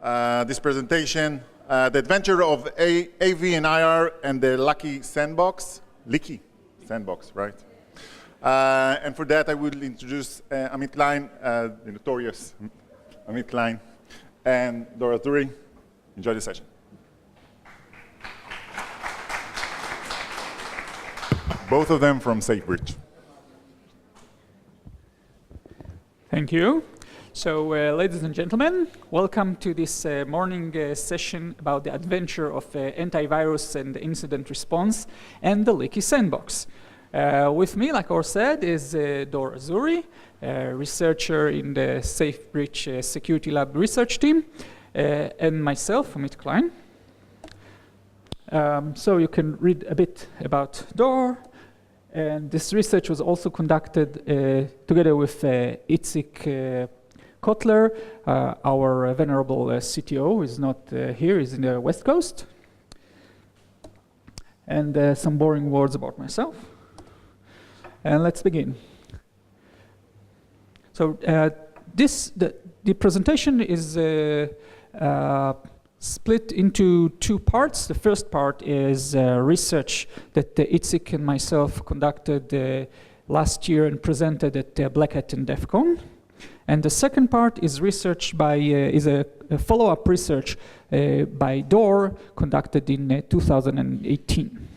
this presentation, the adventure of AV and IR and the Leaky Sandbox. Leaky Sandbox, right? And for that, I will introduce Amit Klein, the notorious Amit Klein, and Azouri. Enjoy the session. Both of them from SafeBridge. Thank you. So, ladies and gentlemen, welcome to this morning session about the adventure of antivirus and incident response and the Leaky Sandbox. With me, like I said, is Azouri, researcher in the SafeBridge Security Lab research team, and myself, Amit Klein. So you can read a bit about Dor. And this research was also conducted together with Itzik Kotler, our venerable CTO, is not here, he's in the West Coast. And some boring words about myself. And let's begin. So the presentation is split into two parts. The first part is research that Itzik and myself conducted last year and presented at Black Hat and DEF CON. And the second part is research by is a follow-up research by Dor conducted in 2018.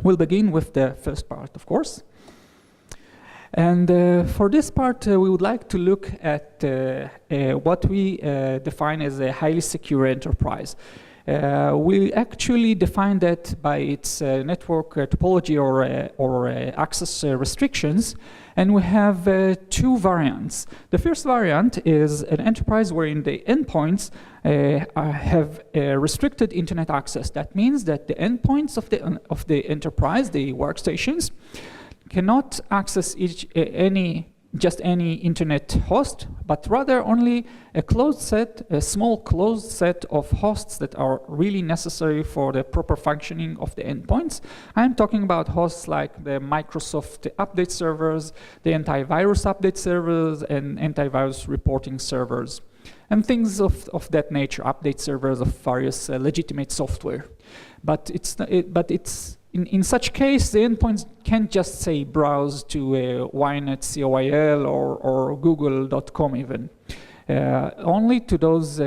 We'll begin with the first part, of course. And for this part, we would like to look at what we define as a highly secure enterprise. We actually define that by its network topology or access restrictions, and we have two variants. The first variant is an enterprise wherein the endpoints have restricted internet access. That means that the endpoints of the enterprise, the workstations, cannot access just any internet host, but rather only a small closed set of hosts that are really necessary for the proper functioning of the endpoints. I'm talking about hosts like the Microsoft update servers, the antivirus update servers, and antivirus reporting servers, and things of that nature, update servers of various legitimate software. But in such case, the endpoints can't just say browse to Ynet, COIL, or Google.com even. Only to those to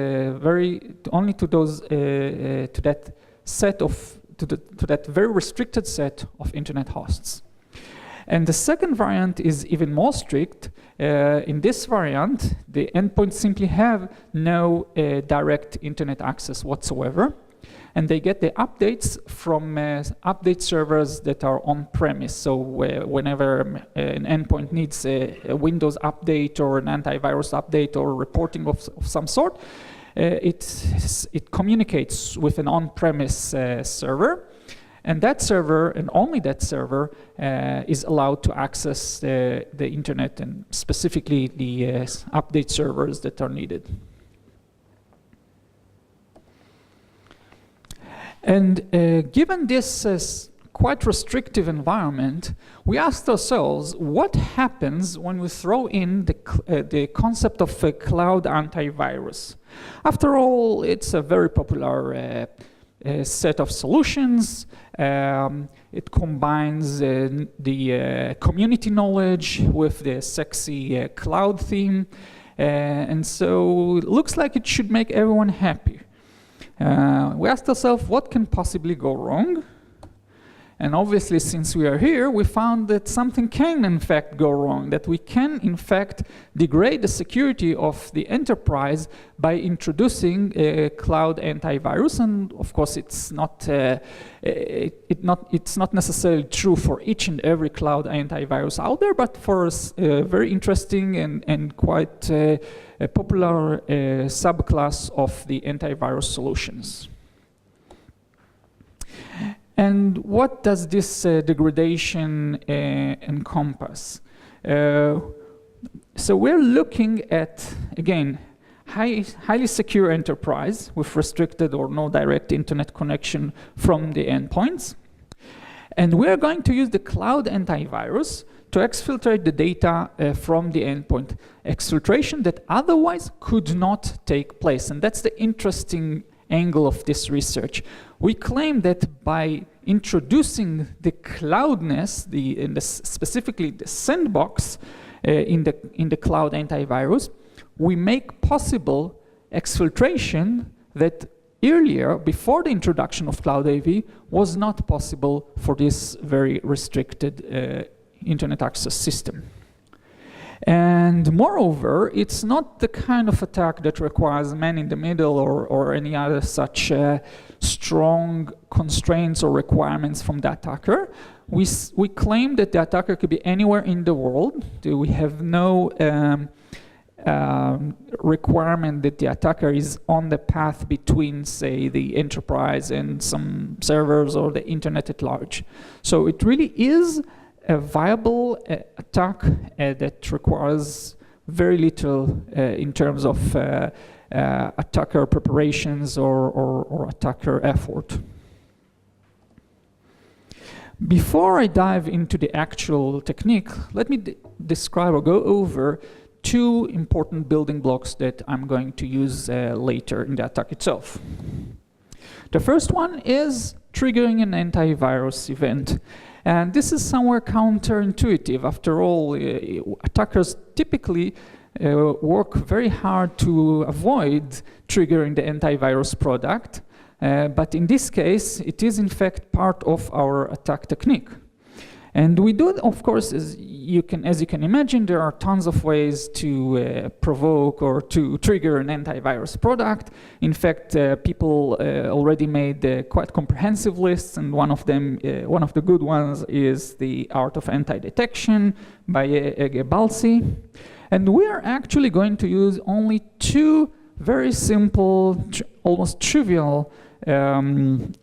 that very restricted set of internet hosts. And the second variant is even more strict. In this variant, the endpoints simply have no direct internet access whatsoever. And they get the updates from update servers that are on-premise. So whenever an endpoint needs a Windows update or an antivirus update or reporting of some sort, it communicates with an on-premise server. And that server, and only that server, is allowed to access the internet and specifically the update servers that are needed. And given this quite restrictive environment, we asked ourselves, what happens when we throw in the concept of a cloud antivirus? After all, it's a very popular set of solutions. It combines the community knowledge with the sexy cloud theme. And so it looks like it should make everyone happy. We asked ourselves, what can possibly go wrong? And obviously, since we are here, we found that something can in fact go wrong, that we can in fact degrade the security of the enterprise by introducing a cloud antivirus. And of course, it's not necessarily true for each and every cloud antivirus out there, but for a very interesting and quite a popular subclass of the antivirus solutions. And what does this degradation encompass? So we're looking at, again, highly secure enterprise with restricted or no direct internet connection from the endpoints. And we're going to use the cloud antivirus to exfiltrate the data from the endpoint. Exfiltration that otherwise could not take place. And that's the interesting angle of this research. We claim that by introducing the cloudness, specifically the sandbox in the cloud antivirus, we make possible exfiltration that earlier, before the introduction of Cloud AV, was not possible for this very restricted internet access system. And moreover, it's not the kind of attack that requires man in the middle or any other such strong constraints or requirements from the attacker. We claim that the attacker could be anywhere in the world. We have no requirement that the attacker is on the path between, say, the enterprise and some servers or the internet at large. So it really is a viable attack that requires very little in terms of attacker preparations or attacker effort. Before I dive into the actual technique, let me describe or go over two important building blocks that I'm going to use later in the attack itself. The first one is triggering an antivirus event. And this is somewhere counterintuitive. After all, attackers typically work very hard to avoid triggering the antivirus product. But in this case, it is in fact part of our attack technique. And we do, of course, as you can imagine, there are tons of ways to provoke or to trigger an antivirus product. In fact, people already made quite comprehensive lists, and one of them, one of the good ones, is the Art of Anti-Detection by Ege Balsi. And we are actually going to use only two very simple, almost trivial triggering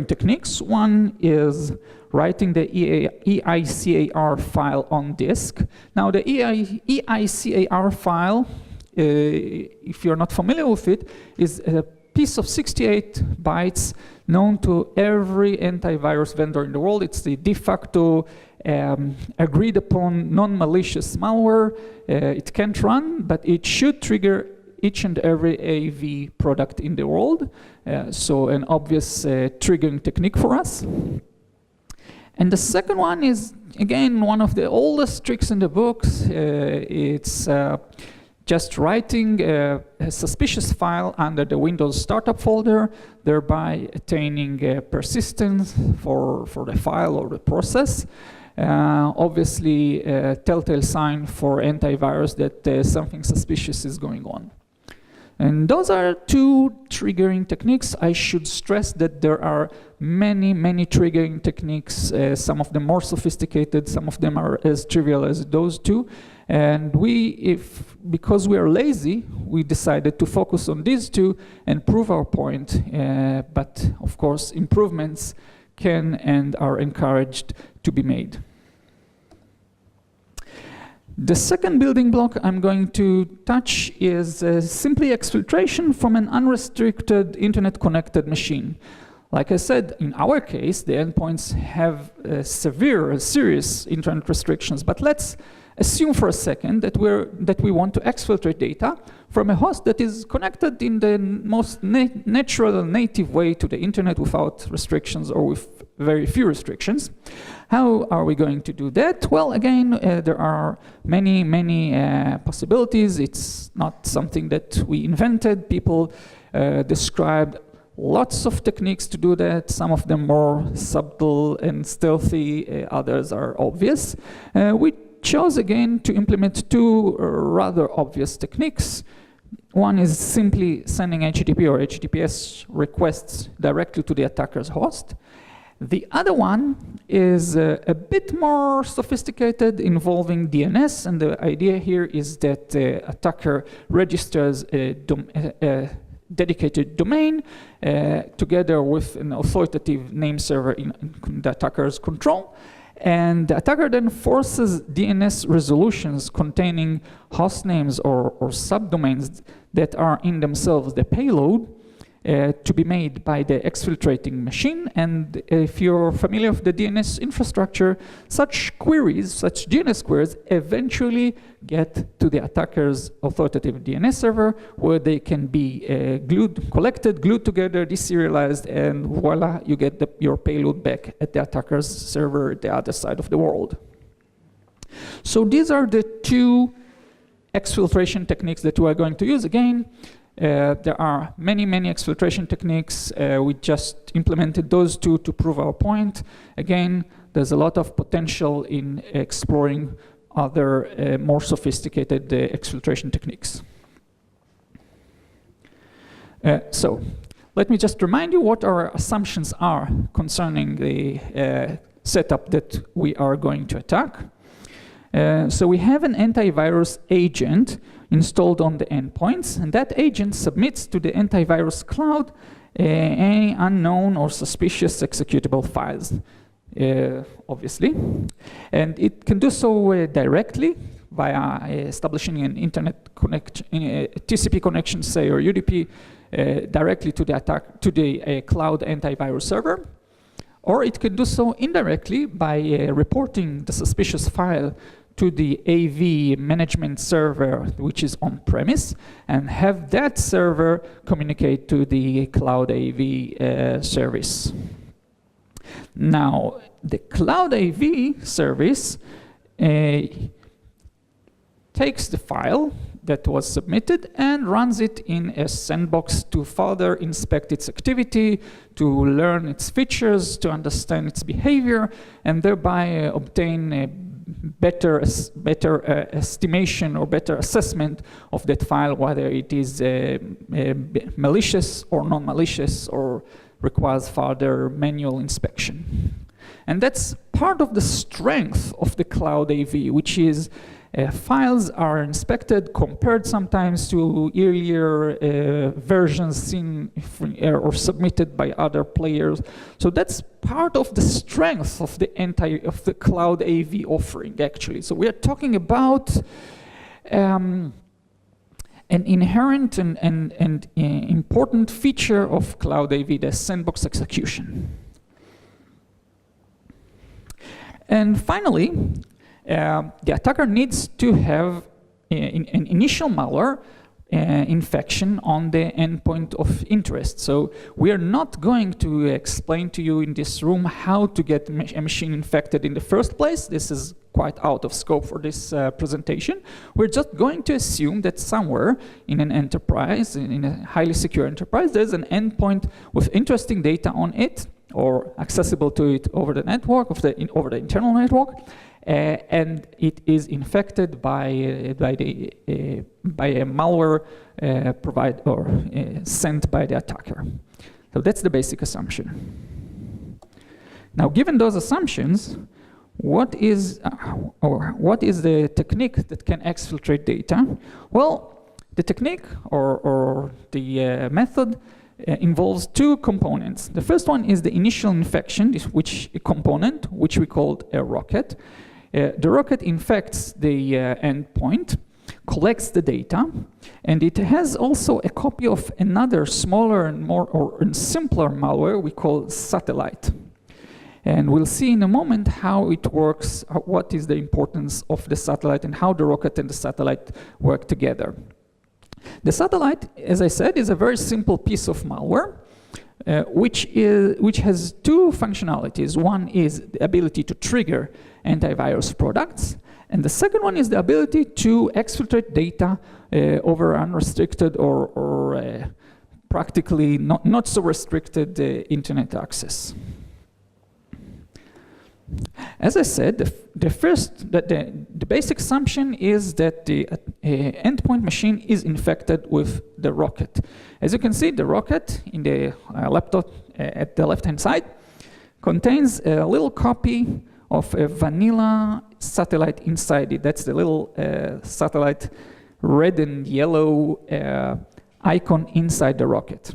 techniques. One is writing the EICAR file on disk. Now the EICAR file, if you're not familiar with it, is a piece of 68 bytes known to every antivirus vendor in the world. It's the de facto agreed upon non-malicious malware. It can't run, but it should trigger each and every AV product in the world. So an obvious triggering technique for us. And the second one is, again, one of the oldest tricks in the books. It's just writing a suspicious file under the Windows startup folder, thereby attaining persistence for the file or the process. Obviously, a telltale sign for antivirus that something suspicious is going on. And those are two triggering techniques. I should stress that there are many, many triggering techniques, some of them more sophisticated, some of them are as trivial as those two. And because we are lazy, we decided to focus on these two and prove our point. But of course, improvements can and are encouraged to be made. The second building block I'm going to touch is simply exfiltration from an unrestricted internet-connected machine. Like I said, in our case, the endpoints have serious internet restrictions, but let's assume for a second that we want to exfiltrate data from a host that is connected in the most natural, native way to the internet without restrictions or with very few restrictions. How are we going to do that? Well, again, there are many, many possibilities. It's not something that we invented. People described lots of techniques to do that, some of them more subtle and stealthy, others are obvious. We chose again to implement two rather obvious techniques. One is simply sending HTTP or HTTPS requests directly to the attacker's host. The other one is a bit more sophisticated, involving DNS, and the idea here is that the attacker registers a dedicated domain together with an authoritative name server in the attacker's control. And the attacker then forces DNS resolutions containing host names or subdomains that are in themselves the payload to be made by the exfiltrating machine. And if you're familiar with the DNS infrastructure, such queries, such DNS queries, eventually get to the attacker's authoritative DNS server, where they can be collected, glued together, deserialized, and voila, you get your payload back at the attacker's server at the other side of the world. So these are the two exfiltration techniques that we are going to use. Again, there are many exfiltration techniques. We just implemented those two to prove our point. Again, there's a lot of potential in exploring other more sophisticated exfiltration techniques. So let me just remind you what our assumptions are concerning the setup that we are going to attack. So we have an antivirus agent installed on the endpoints, and that agent submits to the antivirus cloud any unknown or suspicious executable files, obviously. And it can do so directly via establishing an internet connection, TCP connection, say, or UDP, directly to the cloud antivirus server. Or it can do so indirectly by reporting the suspicious file to the AV management server, which is on-premise, and have that server communicate to the cloud AV service. Now, the cloud AV service takes the file that was submitted and runs it in a sandbox to further inspect its activity, to learn its features, to understand its behavior, and thereby obtain a better estimation or better assessment of that file, whether it is malicious or non-malicious or requires further manual inspection. And that's part of the strength of the cloud AV, which is files are inspected, compared sometimes to earlier versions seen or submitted by other players. So that's part of the strength of the cloud AV offering, actually. So we are talking about an inherent and important feature of cloud AV, the sandbox execution. And finally, the attacker needs to have an initial malware infection on the endpoint of interest. So we are not going to explain to you in this room how to get a machine infected in the first place. This is quite out of scope for this presentation. We're just going to assume that somewhere in an enterprise, in a highly secure enterprise, there's an endpoint with interesting data on it, or accessible to it over the network, over the internal network, and it is infected by a malware provided or sent by the attacker. So that's the basic assumption. Now, given those assumptions, what is the technique that can exfiltrate data? Well, the technique or the method involves two components. The first one is the initial infection, which we called a rocket. The rocket infects the endpoint, collects the data, and it has also a copy of another smaller and simpler malware we call satellite. And we'll see in a moment how it works, what is the importance of the satellite, and how the rocket and the satellite work together. The satellite, as I said, is a very simple piece of malware, which has two functionalities. One is the ability to trigger antivirus products, and the second one is the ability to exfiltrate data over unrestricted or practically not so restricted internet access. As I said, the basic assumption is that the endpoint machine is infected with the rocket. As you can see, the rocket in the laptop at the left-hand side contains a little copy of a vanilla satellite inside it. That's the little satellite red and yellow icon inside the rocket.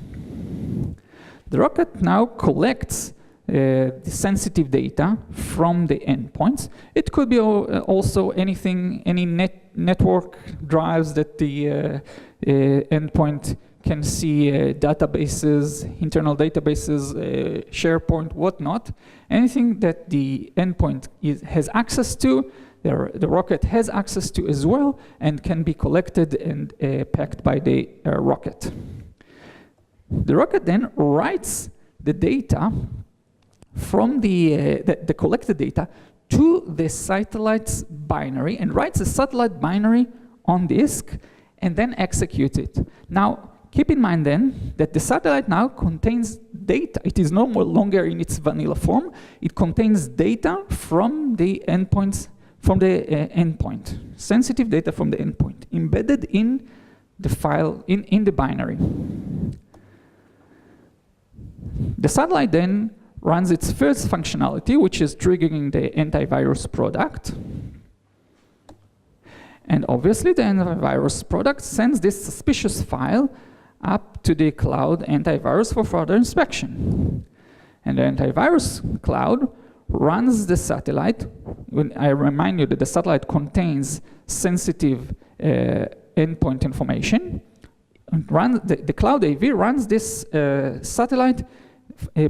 The rocket now collects the sensitive data from the endpoints. It could be also anything, any network drives that the endpoint can see databases, internal databases, SharePoint, whatnot. Anything that the endpoint has access to, the rocket has access to as well, and can be collected and packed by the rocket. The rocket then writes the data from the collected data to the satellite's binary, and writes the satellite binary on disk, and then executes it. Now, keep in mind then that the satellite now contains data. It is no more longer in its vanilla form. It contains data from the endpoints, from the endpoint, sensitive data from the endpoint, embedded in the file, in the binary. The satellite then runs its first functionality, which is triggering the antivirus product. And obviously, the antivirus product sends this suspicious file up to the cloud antivirus for further inspection. And the antivirus cloud runs the satellite. When I remind you that the satellite contains sensitive endpoint information. And the cloud AV runs this satellite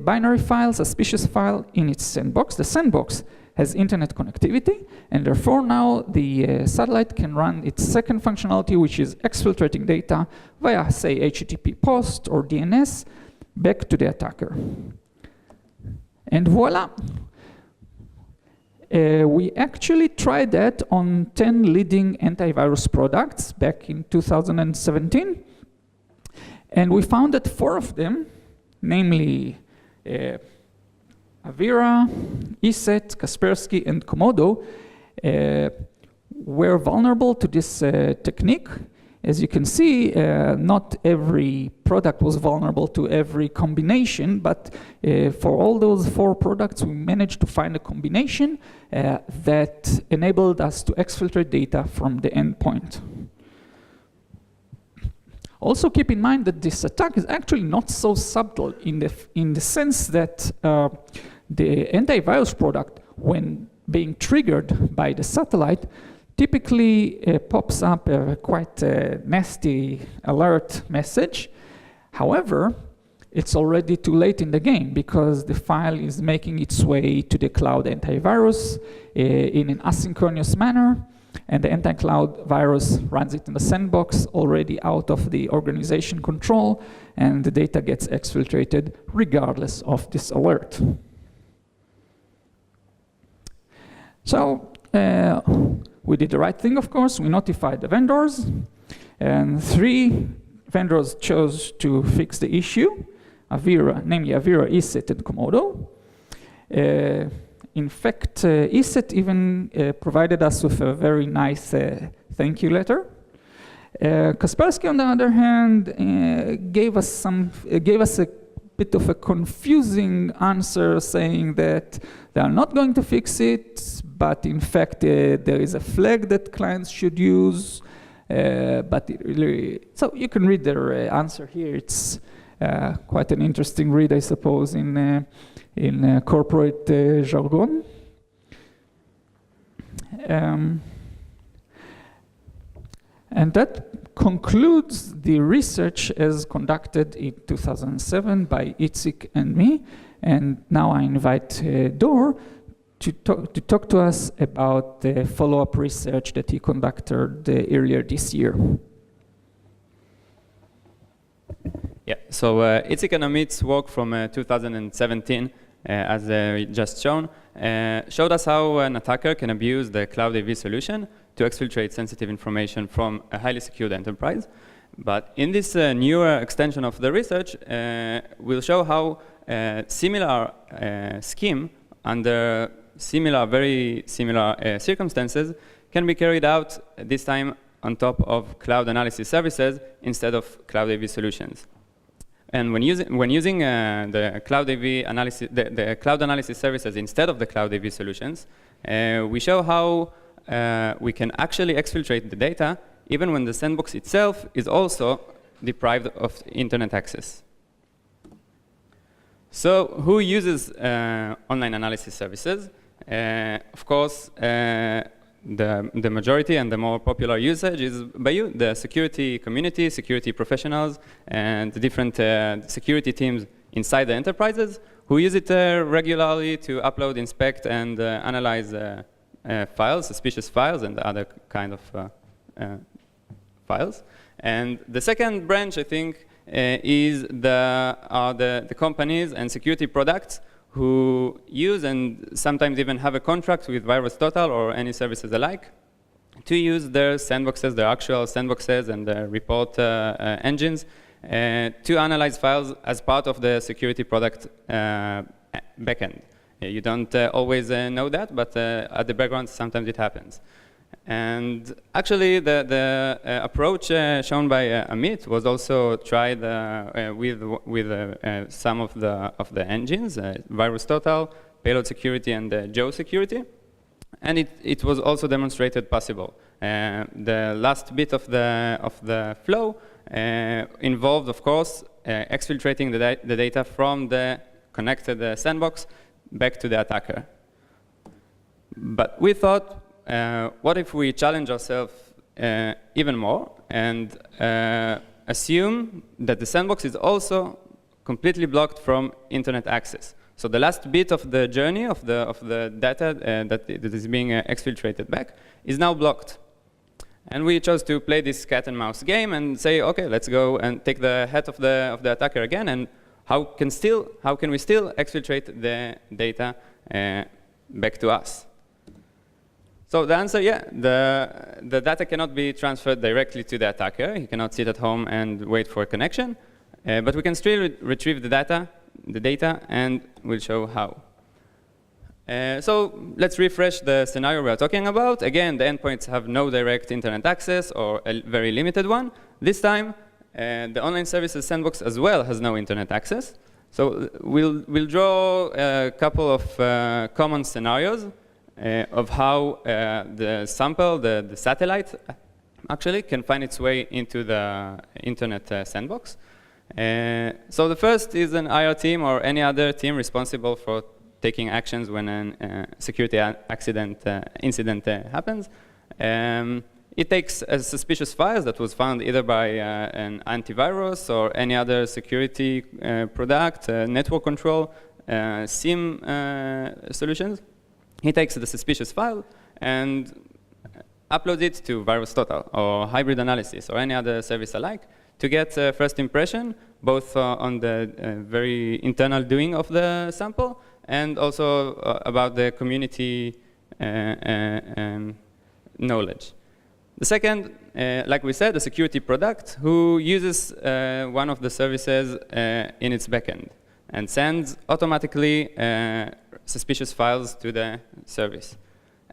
binary file, suspicious file, in its sandbox. The sandbox has internet connectivity, and therefore now the satellite can run its second functionality, which is exfiltrating data via, say, HTTP post or DNS back to the attacker. And voila. We actually tried that on 10 leading antivirus products back in 2017. And we found that 4 of them, namely Avira, ESET, Kaspersky, and Komodo, were vulnerable to this technique. As you can see, not every product was vulnerable to every combination, but for all those 4 products, we managed to find a combination that enabled us to exfiltrate data from the endpoint. Also keep in mind that this attack is actually not so subtle in the sense that the antivirus product, when being triggered by the satellite, typically pops up a quite nasty alert message. However, it's already too late in the game because the file is making its way to the cloud antivirus in an asynchronous manner, and the anti-cloud virus runs it in the sandbox already out of the organization control, and the data gets exfiltrated regardless of this alert. So we did the right thing, of course. We notified the vendors, and 3 vendors chose to fix the issue, namely Avira, ESET, and Komodo. In fact, ESET even provided us with a very nice thank you letter. Kaspersky, on the other hand, gave us a bit of a confusing answer, saying that they are not going to fix it, but in fact there is a flag that clients should use. But it really, so you can read their answer here. It's quite an interesting read, I suppose, in corporate jargon. And that concludes the research as conducted in 2007 by Itzik and me. And now I invite Dor to talk to us about the follow-up research that he conducted earlier this year. Yeah, so Itzik and Amit's work from 2017, as just shown, showed us how an attacker can abuse the Cloud AV solution to exfiltrate sensitive information from a highly secured enterprise. But in this newer extension of the research, we'll show how similar scheme under very similar circumstances can be carried out, this time on top of cloud analysis services instead of Cloud AV solutions. And when using the Cloud AV analysis, the cloud analysis services instead of the Cloud AV solutions, we show how we can actually exfiltrate the data even when the sandbox itself is also deprived of internet access. So who uses online analysis services? Of course, the majority and the more popular usage is by you, the security community, security professionals, and the different security teams inside the enterprises who use it regularly to upload, inspect, and analyze files, suspicious files, and other kind of files. And the second branch, I think, is the companies and security products who use and sometimes even have a contract with VirusTotal or any services alike to use their sandboxes, their actual sandboxes and their report engines to analyze files as part of the security product backend. You don't always know that, but at the background, sometimes it happens. And actually, the approach shown by Amit was also tried with some of the engines, VirusTotal, Payload Security, and Joe Security. And it was also demonstrated possible. The last bit of the flow involved, of course, exfiltrating the data from the connected sandbox back to the attacker. But we thought, what if we challenge ourselves even more and assume that the sandbox is also completely blocked from internet access? So the last bit of the journey of the data that is being exfiltrated back is now blocked. And we chose to play this cat and mouse game and say, okay, let's go and take the head of the attacker again, and how can we still exfiltrate the data back to us? So the answer, yeah, the data cannot be transferred directly to the attacker. He cannot sit at home and wait for a connection. But we can still retrieve the data, and we'll show how. So let's refresh the scenario we are talking about. Again, the endpoints have no direct internet access or a very limited one. This time, the online services sandbox as well has no internet access. So we'll draw a couple of common scenarios of how the sample, the satellite, actually can find its way into the internet sandbox. So the first is an IR team or any other team responsible for taking actions when a security incident happens. It takes a suspicious file that was found either by an antivirus or any other security product, network control, SIEM solutions. He takes the suspicious file and uploads it to VirusTotal or hybrid analysis or any other service alike to get a first impression, both on the very internal doing of the sample and also about the community knowledge. The second, like we said, a security product who uses one of the services in its backend and sends automatically suspicious files to the service.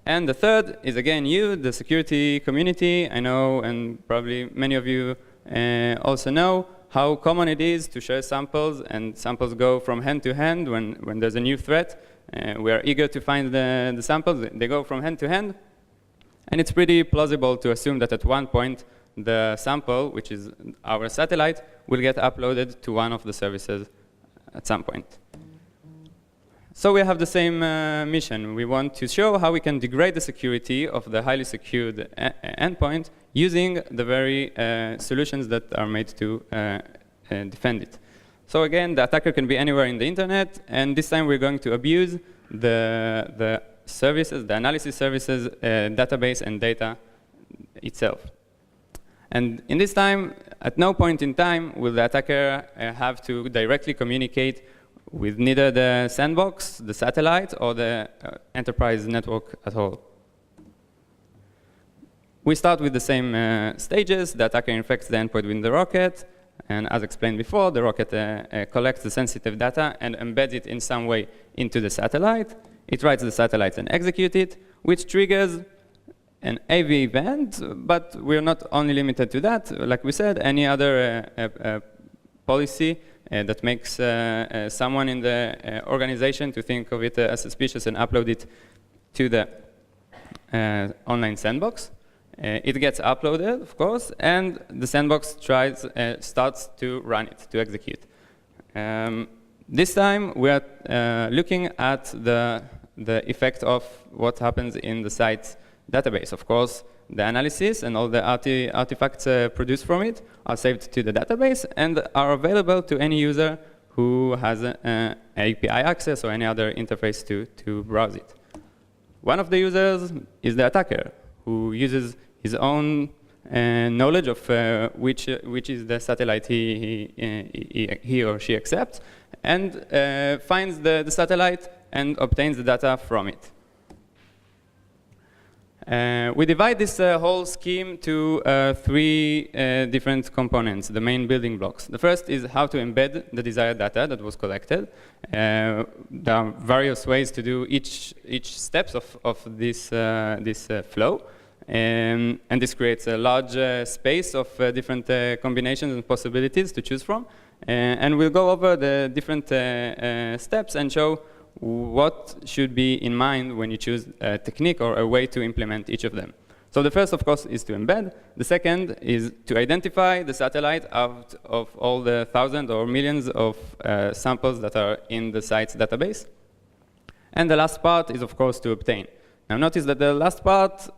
And the third is, again, you, the security community. I know, and probably many of you also know, how common it is to share samples, and samples go from hand to hand when there's a new threat. We are eager to find the samples. They go from hand to hand. And it's pretty plausible to assume that at one point, the sample, which is our satellite, will get uploaded to one of the services at some point. So we have the same mission. We want to show how we can degrade the security of the highly secured endpoint using the very solutions that are made to defend it. So again, the attacker can be anywhere in the internet, and this time we're going to abuse the services, the analysis services, database and data itself. And in this time, at no point in time will the attacker have to directly communicate with neither the sandbox, the satellite, or the enterprise network at all. We start with the same stages. The attacker infects the endpoint with the rocket, and as explained before, the rocket collects the sensitive data and embeds it in some way into the satellite. It writes the satellite and executes it, which triggers an AV event, but we're not only limited to that. Like we said, any other policy that makes someone in the organization to think of it as suspicious and upload it to the online sandbox. It gets uploaded, of course, and the sandbox starts to run it, to execute. This time, we are looking at the effect of what happens in the site's database. Of course, the analysis and all the artifacts produced from it are saved to the database and are available to any user who has API access or any other interface to browse it. One of the users is the attacker, who uses his own knowledge of which is the satellite he or she accepts, and finds the satellite and obtains the data from it. We divide this whole scheme to 3 different components, the main building blocks. The first is how to embed the desired data that was collected. There are various ways to do each steps of this flow. And this creates a large space of different combinations and possibilities to choose from. And we'll go over the different steps and show what should be in mind when you choose a technique or a way to implement each of them. So the first, of course, is to embed. The second is to identify the satellite out of all the thousands or millions of samples that are in the site's database. And the last part is, of course, to obtain. Now notice that the last part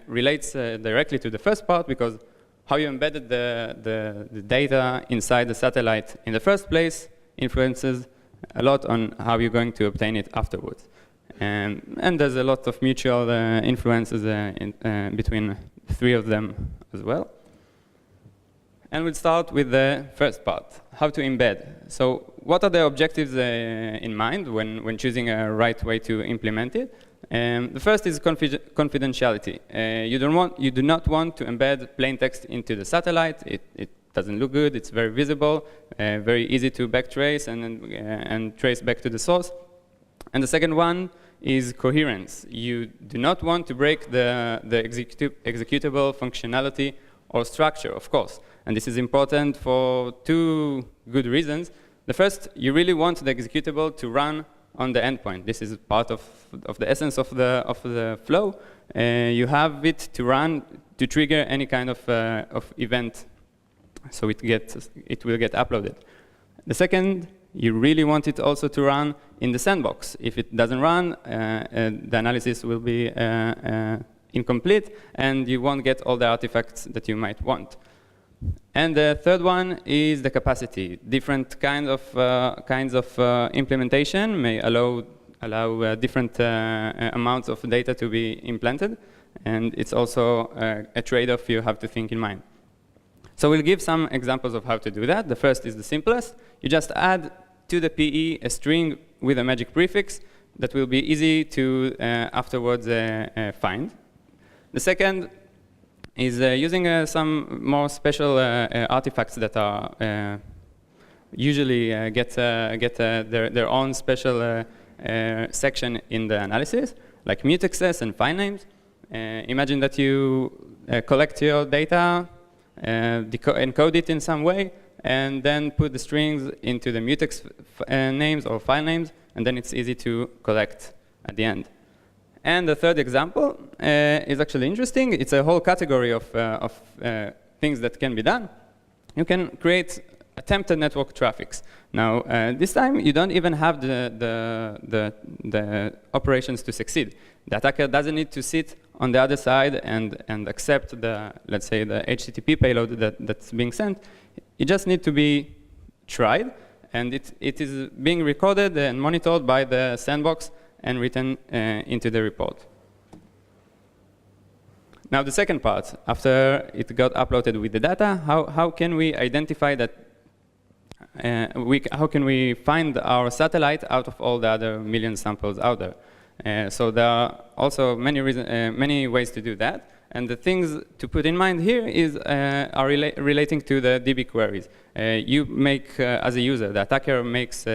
relates directly to the first part, because how you embedded the data inside the satellite in the first place influences a lot on how you're going to obtain it afterwards. And there's a lot of mutual influences between 3 of them as well. And we'll start with the first part, how to embed. So what are the objectives in mind when choosing a right way to implement it? The first is confidentiality. You do not want to embed plain text into the satellite. It doesn't look good. It's very visible, very easy to backtrace and trace back to the source. And the second one is coherence. You do not want to break the executable functionality or structure, of course. And this is important for 2 good reasons. The first, you really want the executable to run on the endpoint. This is part of the essence of the flow. You have it to run to trigger any kind of event, so it will get uploaded. The second, you really want it also to run in the sandbox. If it doesn't run, the analysis will be incomplete, and you won't get all the artifacts that you might want. And the third one is the capacity. Different kinds of implementation may allow different amounts of data to be implanted, and it's also a trade-off you have to think in mind. So we'll give some examples of how to do that. The first is the simplest. You just add to the PE a string with a magic prefix that will be easy to afterwards find. The second is using some more special artifacts that are usually get their own special section in the analysis, like mutexes and file names. Imagine that you collect your data, encode it in some way, and then put the strings into the mutex names or file names, and then it's easy to collect at the end. And the third example is actually interesting. It's a whole category of things that can be done. You can create attempted network traffics. Now, this time, you don't even have the operations to succeed. The attacker doesn't need to sit on the other side and accept let's say, the HTTP payload that's being sent. It just needs to be tried, and it is being recorded and monitored by the Sandbox and written into the report. Now, the second part, after it got uploaded with the data, how can we identify that? How can we find our satellite out of all the other million samples out there? So there are also many ways to do that. And the things to put in mind here are relating to the DB queries. You make, as a user, the attacker makes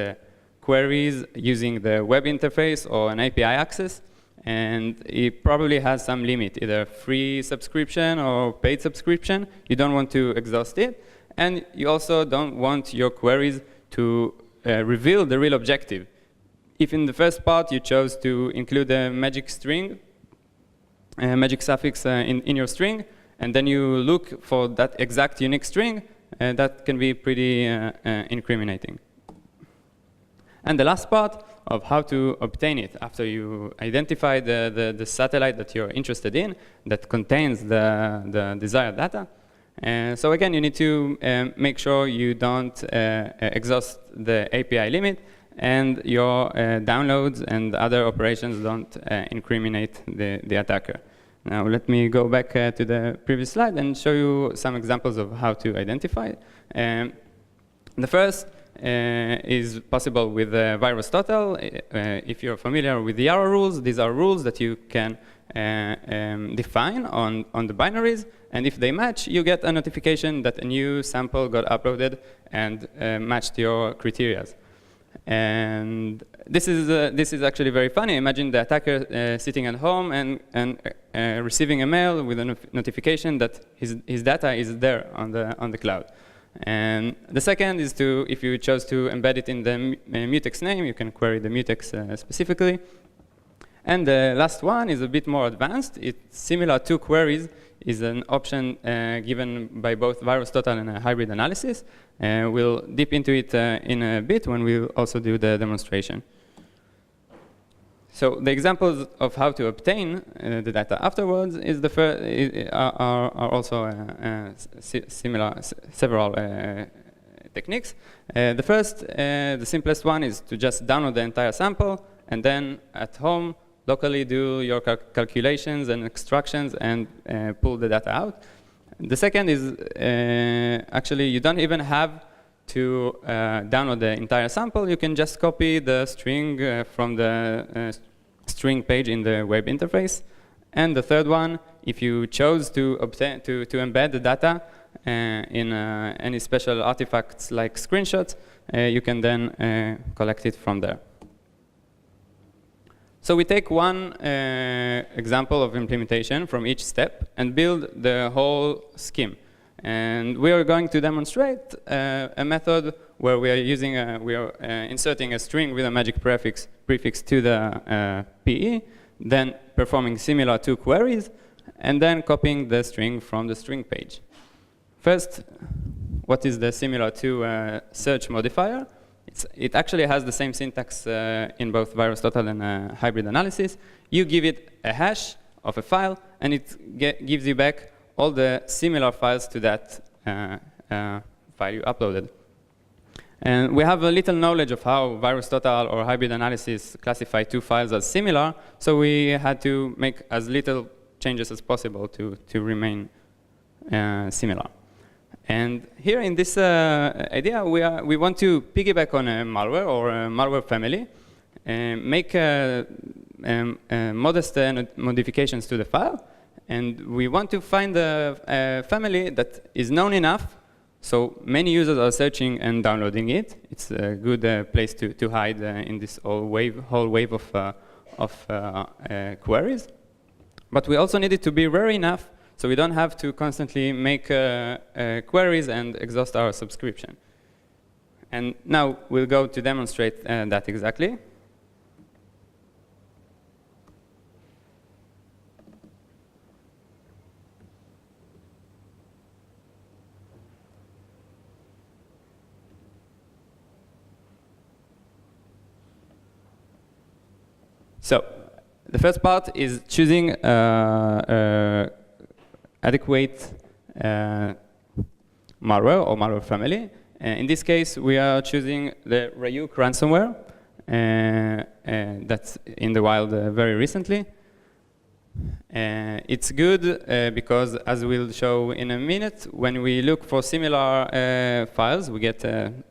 queries using the web interface or an API access, and it probably has some limit, either free subscription or paid subscription. You don't want to exhaust it, and you also don't want your queries to reveal the real objective. If in the first part you chose to include a magic string, a magic suffix in your string, and then you look for that exact unique string, that can be pretty incriminating. And the last part, of how to obtain it after you identify the satellite that you're interested in that contains the desired data. So again, you need to make sure you don't exhaust the API limit and your downloads and other operations don't incriminate the attacker. Now let me go back to the previous slide and show you some examples of how to identify. The first is possible with VirusTotal. If you're familiar with the arrow rules, these are rules that you can define on the binaries, and if they match, you get a notification that a new sample got uploaded and matched your criteria. And this is actually very funny. Imagine the attacker sitting at home and receiving a mail with a notification that his data is there on the cloud. And the second is if you chose to embed it in the mutex name, you can query the mutex specifically. And the last one is a bit more advanced. It's similar to queries, is an option given by both VirusTotal and a hybrid analysis. We'll dip into it in a bit when we'll also do the demonstration. So the examples of how to obtain the data afterwards is are also several techniques. The first, the simplest one is to just download the entire sample and then at home locally do your calculations and extractions and pull the data out. The second is actually you don't even have to download the entire sample. You can just copy the string from the string page in the web interface. And the third one, if you chose to embed the data in any special artifacts like screenshots, you can then collect it from there. So we take one example of implementation from each step and build the whole scheme. And we are going to demonstrate a method where we are inserting a string with a magic prefix to the PE, then performing similar to queries, and then copying the string from the string page. First, what is the similar to search modifier? It actually has the same syntax in both VirusTotal and hybrid analysis. You give it a hash of a file, and it gives you back all the similar files to that file you uploaded. And we have a little knowledge of how VirusTotal or hybrid analysis classify two files as similar, so we had to make as little changes as possible to remain similar. And here in this idea, we want to piggyback on a malware or a malware family, and make modest modifications to the file. And we want to find a family that is known enough so many users are searching and downloading it. It's a good place to hide in this whole wave of queries. But we also need it to be rare enough so we don't have to constantly make queries and exhaust our subscription. And now we'll go to demonstrate that exactly. So the first part is choosing adequate malware or malware family. In this case, we are choosing the Ryuk ransomware that's in the wild very recently. It's good because, as we'll show in a minute, when we look for similar files, we get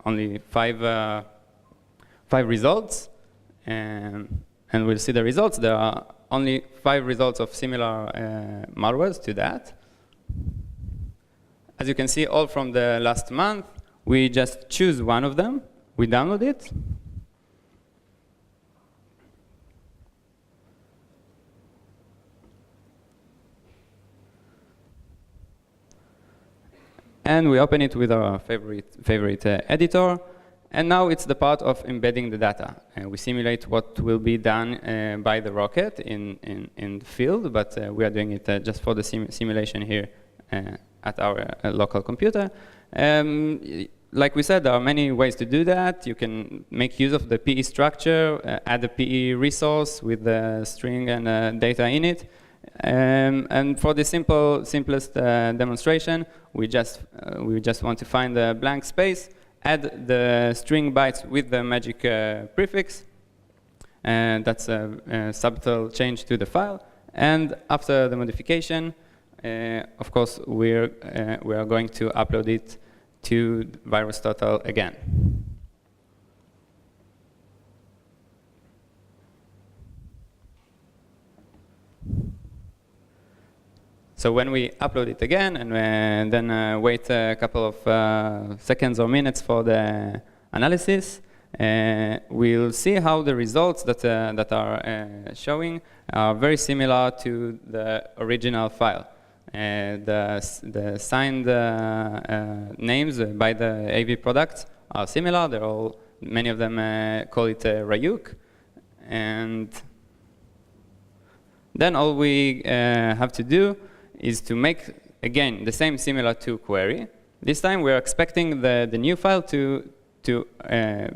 only five results. And we'll see the results. There are only 5 results of similar malwares to that. As you can see, all from the last month. We just choose one of them. We download it. And we open it with our favorite editor. And now it's the part of embedding the data. We simulate what will be done by the rocket in the field, but we are doing it just for the simulation here at our local computer. like we said, there are many ways to do that. You can make use of the PE structure, add a PE resource with the string and data in it. And for the simplest demonstration, we just want to find a blank space, add the string bytes with the magic prefix, and that's a subtle change to the file. And after the modification, of course, we are going to upload it to VirusTotal again. So when we upload it again and then wait a couple of seconds or minutes for the analysis, we'll see how the results that are showing are very similar to the original file. The signed names by the AV products are similar. They're all, many of them call it Ryuk. And then all we have to do is to make, again, the same similar to query. This time we're expecting the new file to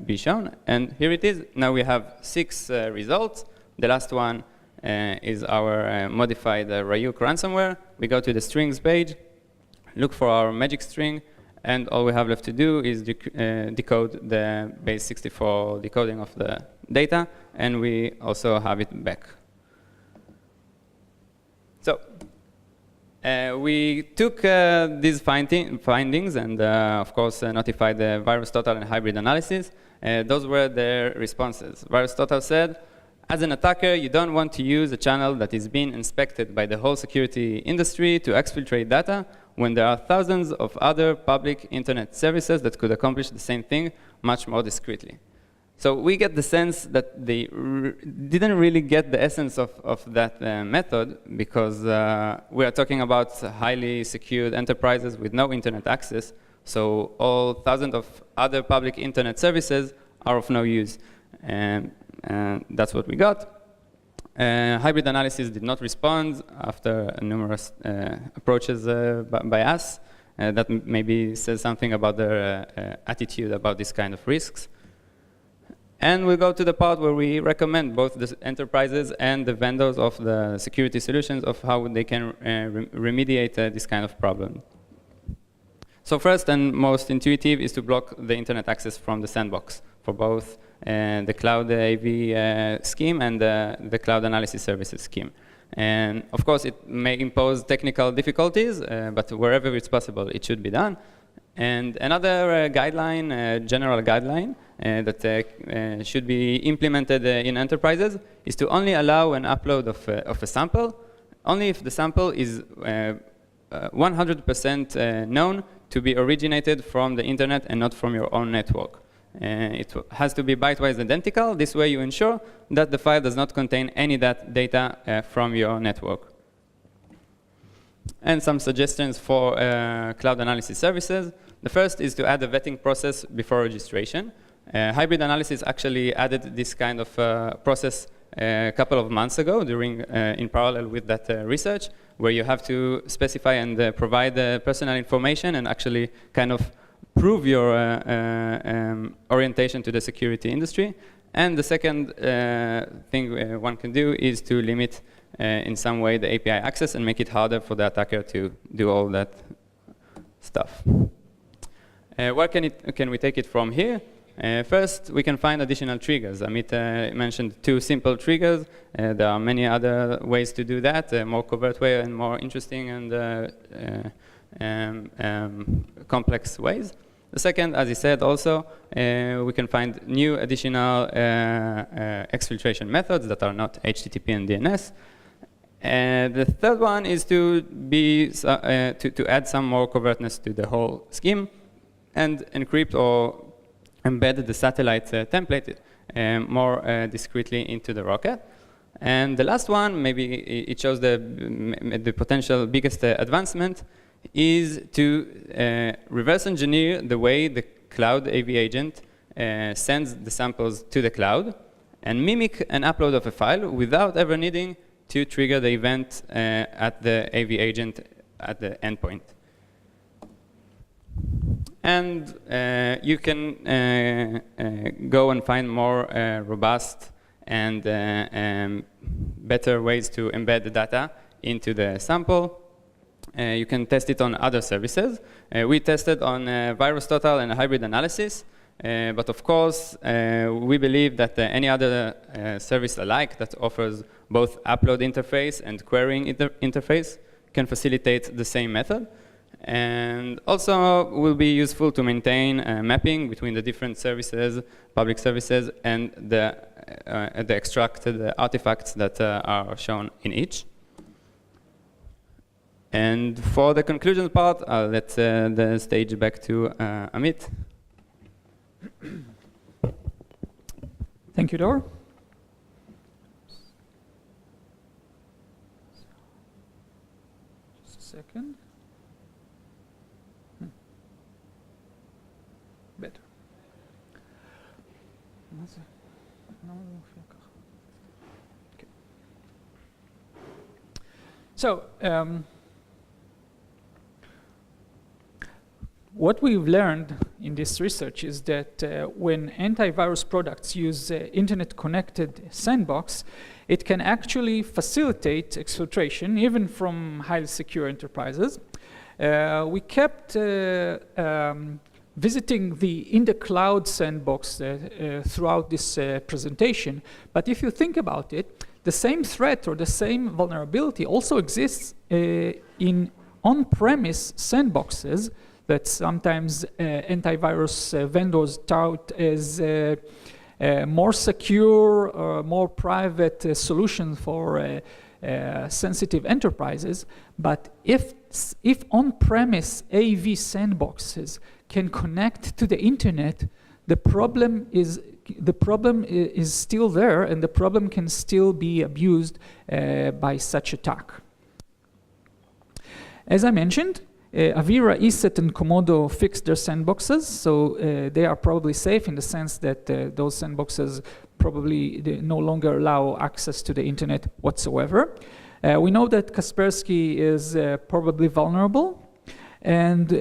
be shown. And here it is. Now we have 6 results. The last one is our modified Ryuk ransomware. We go to the strings page, look for our magic string, and all we have left to do is decode the base 64 decoding of the data, and we also have it back. So we took these findings and, of course, notified the VirusTotal and hybrid analysis. Those were their responses. VirusTotal said, as an attacker, you don't want to use a channel that is being inspected by the whole security industry to exfiltrate data when there are thousands of other public internet services that could accomplish the same thing much more discreetly. So we get the sense that they didn't really get the essence of that method, because we are talking about highly secured enterprises with no internet access. So all thousands of other public internet services are of no use. And that's what we got. Hybrid analysis did not respond after numerous approaches by us. That maybe says something about their attitude about this kind of risks. And we go to the part where we recommend both the enterprises and the vendors of the security solutions of how they can remediate this kind of problem. So first and most intuitive is to block the internet access from the sandbox for both the cloud AV scheme and the cloud analysis services scheme. And of course, it may impose technical difficulties, but wherever it's possible, it should be done. And another guideline, general guideline, that should be implemented in enterprises is to only allow an upload of a sample, only if the sample is 100% known to be originated from the internet and not from your own network. It has to be byte-wise identical. This way you ensure that the file does not contain any data from your network. And some suggestions for cloud analysis services. The first is to add a vetting process before registration. Hybrid analysis actually added this kind of process a couple of months ago in parallel with that research, where you have to specify and provide personal information and actually kind of prove your orientation to the security industry. And the second thing one can do is to limit in some way the API access and make it harder for the attacker to do all that stuff. Where can we take it from here? First, we can find additional triggers. Amit mentioned 2 simple triggers. There are many other ways to do that, a more covert way and more interesting and complex ways. The second, as he said also, we can find new additional exfiltration methods that are not HTTP and DNS. The third one is to add some more covertness to the whole scheme and encrypt or embed the satellite template more discreetly into the rocket. And the last one, maybe it shows the potential biggest advancement, is to reverse engineer the way the cloud AV agent sends the samples to the cloud and mimic an upload of a file without ever needing to trigger the event at the AV agent at the endpoint. And you can go and find more robust and better ways to embed the data into the sample. You can test it on other services. We tested on VirusTotal and hybrid analysis. But of course, we believe that any other service alike that offers both upload interface and querying interface can facilitate the same method. And also will be useful to maintain mapping between the different services, public services, and the extracted artifacts that are shown in each. And for the conclusion part, I'll let the stage back to Amit. Thank you, Dor. Just a second. Better. Okay. So, what we've learned in this research is that when antivirus products use internet-connected sandbox, it can actually facilitate exfiltration, even from highly secure enterprises. We kept visiting the in the cloud sandbox throughout this presentation, but if you think about it, the same threat or the same vulnerability also exists in on-premise sandboxes that sometimes antivirus vendors tout as more secure, more private solutions for sensitive enterprises. But if on-premise AV sandboxes can connect to the internet, the problem is still there, and the problem can still be abused by such attack. As I mentioned, Avira, ESET, and Komodo fixed their sandboxes, so they are probably safe in the sense that those sandboxes probably no longer allow access to the internet whatsoever. We know that Kaspersky is probably vulnerable, and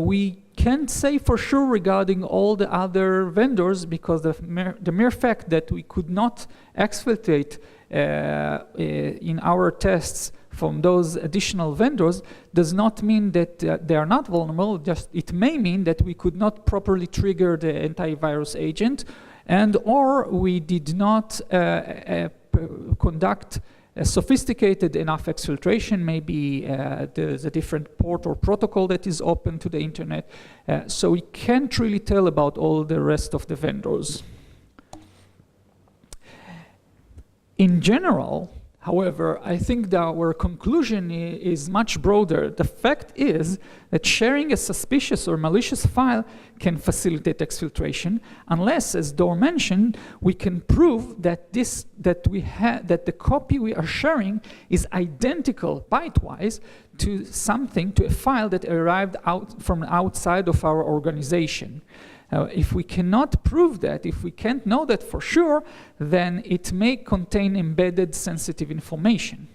we can't say for sure regarding all the other vendors, because the mere fact that we could not exfiltrate in our tests from those additional vendors does not mean that they are not vulnerable. Just it may mean that we could not properly trigger the antivirus agent, and or we did not conduct a sophisticated enough exfiltration. Maybe there's a different port or protocol that is open to the internet. So we can't really tell about all the rest of the vendors. In general, however, I think that our conclusion is much broader. The fact is that sharing a suspicious or malicious file can facilitate exfiltration, unless, as Dor mentioned, we can prove that that the copy we are sharing is identical byte-wise to a file that arrived from outside of our organization. If we cannot prove that, if we can't know that for sure, then it may contain embedded sensitive information.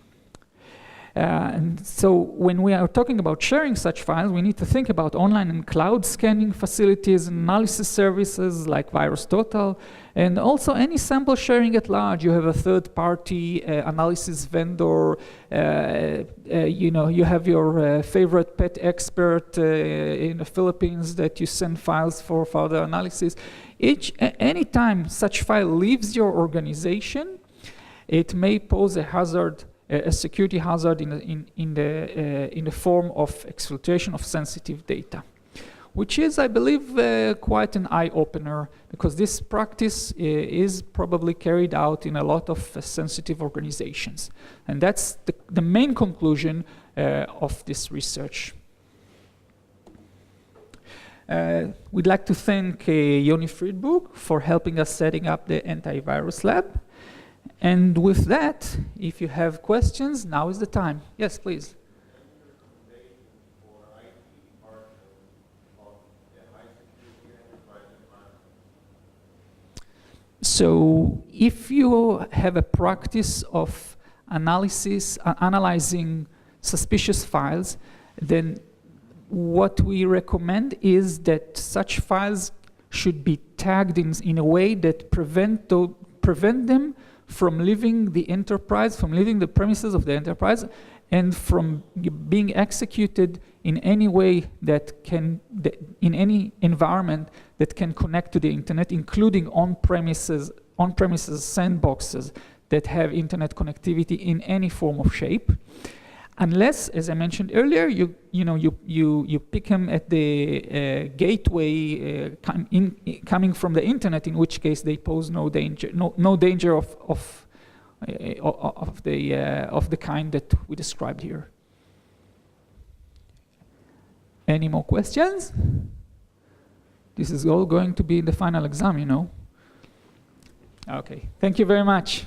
And so when we are talking about sharing such files, we need to think about online and cloud scanning facilities and analysis services like VirusTotal, and also any sample sharing at large. You have a third-party analysis vendor, you have your favorite pet expert in the Philippines that you send files for further analysis. Anytime such file leaves your organization, it may pose a hazard, a security hazard in the form of exfiltration of sensitive data, which is, I believe, quite an eye-opener, because this practice is probably carried out in a lot of sensitive organizations. And that's the main conclusion of this research. We'd like to thank Yoni Friedberg for helping us setting up the antivirus lab. And with that, if you have questions, now is the time. Yes, please. So if you have a practice of analyzing suspicious files, then what we recommend is that such files should be tagged in a way that prevent them from leaving the enterprise, from leaving the premises of the enterprise, and from being executed in any way that can, in any environment that can connect to the internet, including on-premises sandboxes that have internet connectivity in any form of shape. Unless, as I mentioned earlier, you pick them at the gateway coming from the internet, in which case they pose no danger of the kind that we described here. Any more questions? This is all going to be the final exam, you know. Okay, thank you very much.